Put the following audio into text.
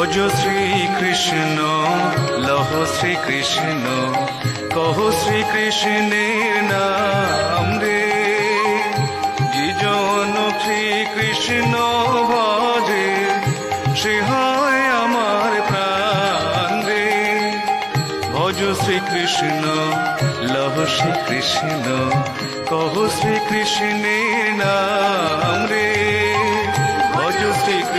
ভজ শ্রীকৃষ্ণ লহ শ্রীকৃষ্ণ কহ শ্রীকৃষ্ণের নাম রে। যিজন শ্রীকৃষ্ণ ভজে সে হয় আমার প্রাণ রে। ভজ শ্রীকৃষ্ণ লহ শ্রীকৃষ্ণ কহ শ্রীকৃষ্ণের নাম রে। ভজ শ্রীকৃষ্ণ।